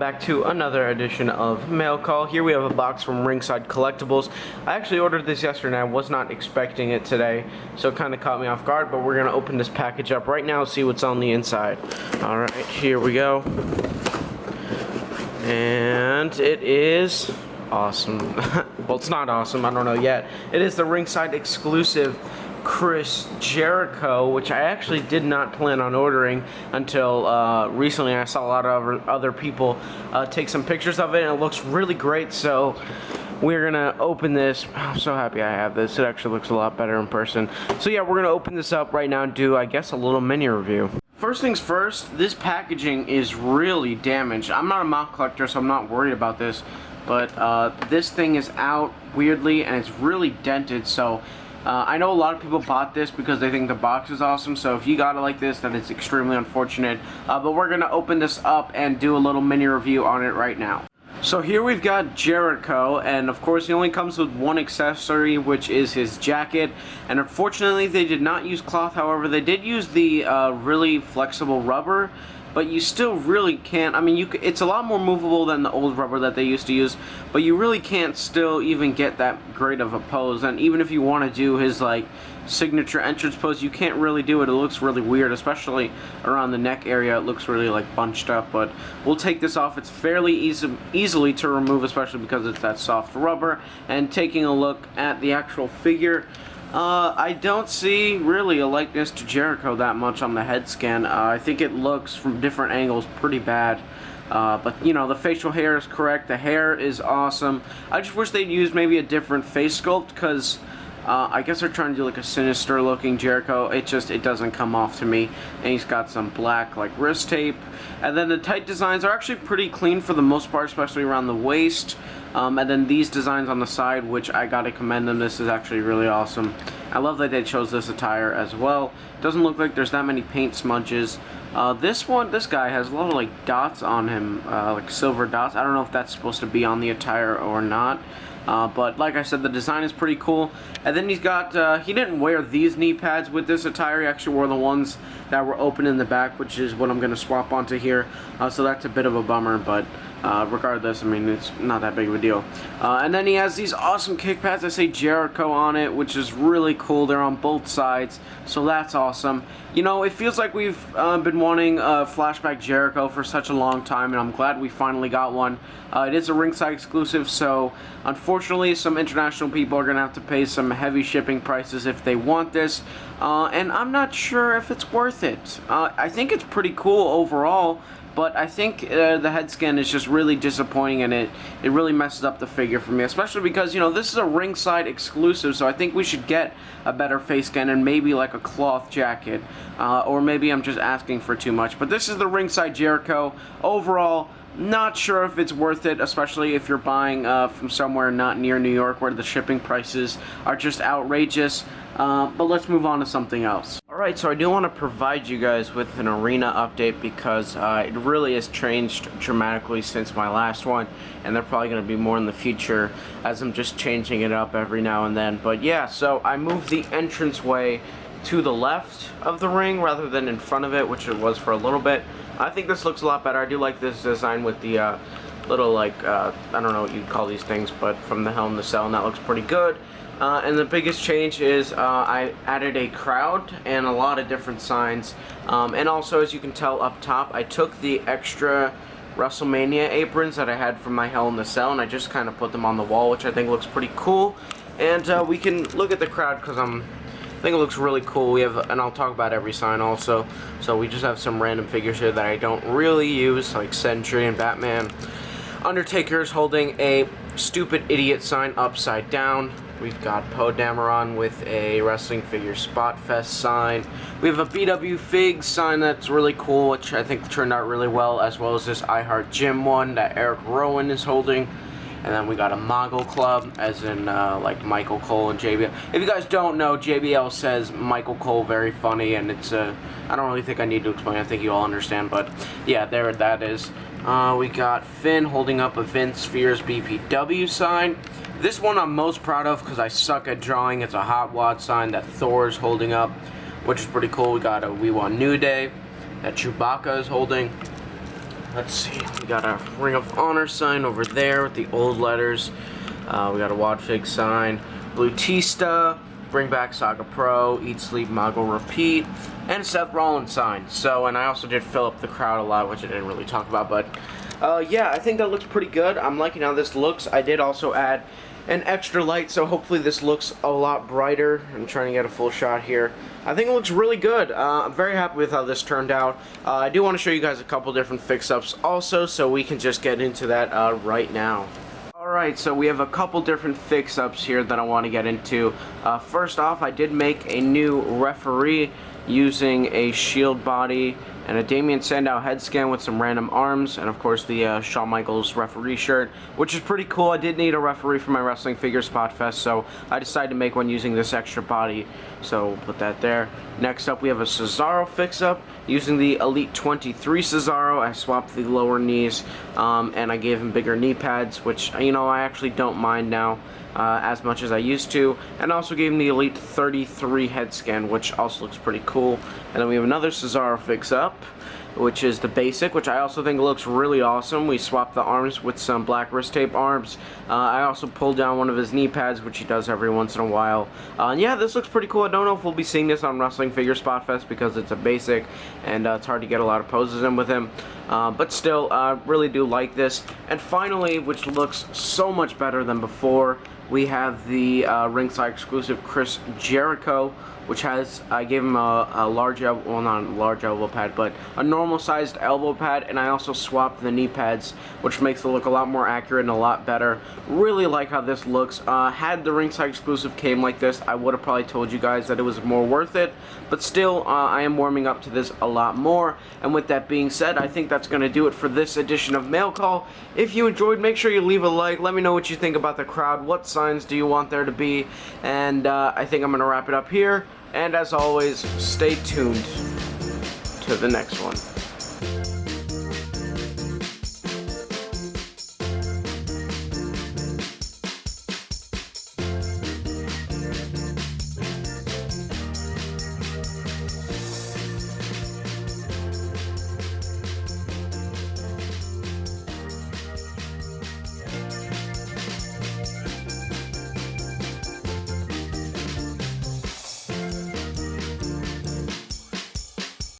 back to another edition of Mail Call. Here we have a box from Ringside Collectibles. I actually ordered this yesterday and I was not expecting it today, so it kind of caught me off guard, but we're going to open this package up right now and see what's on the inside. Alright, here we go. And it is awesome. Well, it's not awesome, I don't know yet. It is the Ringside exclusive Chris Jericho, which I actually did not plan on ordering until recently. I saw a lot of other people take some pictures of it, and it looks really great, so we're gonna open this. I'm so happy I have this. It actually looks a lot better in person. So yeah, we're gonna open this up right now and do, I guess, a little mini review. First things first, this packaging is really damaged. I'm not a mock collector, so I'm not worried about this, but this thing is out weirdly and it's really dented, so I know a lot of people bought this because they think the box is awesome, so if you got it like this, then it's extremely unfortunate. But we're going to open this up and do a little mini review on it right now. So here we've got Jericho, and of course he only comes with one accessory, which is his jacket. And unfortunately they did not use cloth, however they did use the really flexible rubber. But you still really can't, I mean, it's a lot more movable than the old rubber that they used to use, but you really can't still even get that great of a pose. And even if you want to do his, like, signature entrance pose, you can't really do it. It looks really weird, especially around the neck area. It looks really, like, bunched up, but we'll take this off. It's fairly easily to remove, especially because it's that soft rubber. And taking a look at the actual figure, I don't see really a likeness to Jericho that much on the head scan. I think it looks from different angles pretty bad. But, you know, the facial hair is correct. The hair is awesome. I just wish they'd use maybe a different face sculpt, because I guess they're trying to do like a sinister looking Jericho. It doesn't come off to me. And he's got some black like wrist tape. And then the tight designs are actually pretty clean for the most part, especially around the waist. And then these designs on the side, which I gotta commend them. This is actually really awesome. I love that they chose this attire as well. Doesn't look like there's that many paint smudges. This guy has a lot of like dots on him, like silver dots. I don't know if that's supposed to be on the attire or not. But like I said, the design is pretty cool. And then he's got, he didn't wear these knee pads with this attire. He actually wore the ones that were open in the back, which is what I'm going to swap onto here. So that's a bit of a bummer, but regardless, I mean, it's not that big of a deal. And then he has these awesome kick pads that say Jericho on it, which is really cool. They're on both sides, so that's awesome. You know, it feels like we've been wanting a flashback Jericho for such a long time, and I'm glad we finally got one. It is a Ringside exclusive, so unfortunately some international people are going to have to pay some heavy shipping prices if they want this, and I'm not sure if it's worth it. I think it's pretty cool overall, but I think the head scan is just really disappointing, and it really messes up the figure for me, especially because, you know, this is a Ringside exclusive, so I think we should get a better face scan and maybe like a cloth jacket, or maybe I'm just asking for too much. But this is the Ringside Jericho. Overall, not sure if it's worth it, especially if you're buying from somewhere not near New York where the shipping prices are just outrageous. But let's move on to something else. Alright, so I do want to provide you guys with an arena update because it really has changed dramatically since my last one, and they're probably going to be more in the future as I'm just changing it up every now and then. But yeah, so I moved the entranceway to the left of the ring rather than in front of it, which it was for a little bit. I think this looks a lot better. I do like this design with the little, like, I don't know what you'd call these things, but from the Hell in the Cell, and that looks pretty good. And the biggest change is I added a crowd and a lot of different signs. And also, as you can tell up top, I took the extra WrestleMania aprons that I had from my Hell in the Cell, and I just kind of put them on the wall, which I think looks pretty cool. And we can look at the crowd because I think it looks really cool. We have, and I'll talk about every sign also. So we just have some random figures here that I don't really use, like Sentry and Batman. Undertaker's holding a stupid idiot sign upside down. We've got Poe Dameron with a wrestling figure Spot Fest sign. We have a Wodfigs sign that's really cool, which I think turned out really well, as well as this I Heart Jim one that Eric Rowan is holding. And then we got a Mogul Club, as in like Michael Cole and JBL. If you guys don't know, JBL says Michael Cole very funny, and it's I don't really think I need to explain. I think you all understand, but yeah, there that is. We got Finn holding up a Vince Spears BPW sign. This one I'm most proud of because I suck at drawing. It's a Hot Wad sign that Thor's holding up, which is pretty cool. We got a We Want New Day that Chewbacca is holding. let's see, we got a Ring of Honor sign over there with the old letters. We got a Wodfigs sign, Blutista, Bring Back Saga Pro, Eat, Sleep, Mogul, Repeat, and a Seth Rollins sign. So, and I also did fill up the crowd a lot, which I didn't really talk about, but yeah, I think that looks pretty good. I'm liking how this looks. I did also add an extra light, so hopefully this looks a lot brighter. I'm trying to get a full shot here. I think it looks really good. I'm very happy with how this turned out. I do want to show you guys a couple different fix-ups also, so we can just get into that right now. Alright, so we have a couple different fix-ups here that I want to get into. First off, I did make a new referee using a Shield body and a Damien Sandow head scan with some random arms, and of course the Shawn Michaels referee shirt, which is pretty cool. I did need a referee for my Wrestling Figure Spot Fest, so I decided to make one using this extra body, so we'll put that there. Next up, we have a Cesaro fix-up using the Elite 23 Cesaro. I swapped the lower knees, and I gave him bigger knee pads, which, you know, I actually don't mind now as much as I used to, and also gave him the Elite 33 head scan, which also looks pretty cool. And then we have another Cesaro fix-up, which is the basic, which I also think looks really awesome. We swapped the arms with some black wrist tape arms. I also pulled down one of his knee pads, which he does every once in a while. And yeah, this looks pretty cool. I don't know if we'll be seeing this on Wrestling Figure Spot Fest because it's a basic, and it's hard to get a lot of poses in with him. But still, I really do like this. And finally, which looks so much better than before, we have the ringside exclusive Chris Jericho, which has, I gave him a large elbow, well, not a large elbow pad, but a normal sized elbow pad, and I also swapped the knee pads, which makes it look a lot more accurate and a lot better. Really like how this looks. Had the ringside exclusive came like this, I would have probably told you guys that it was more worth it, but still, I am warming up to this a lot more. And with that being said, I think that's going to do it for this edition of Mail Call. If you enjoyed, make sure you leave a like. Let me know what you think about the crowd. What signs do you want there to be? And I think I'm going to wrap it up here. And as always, stay tuned to the next one.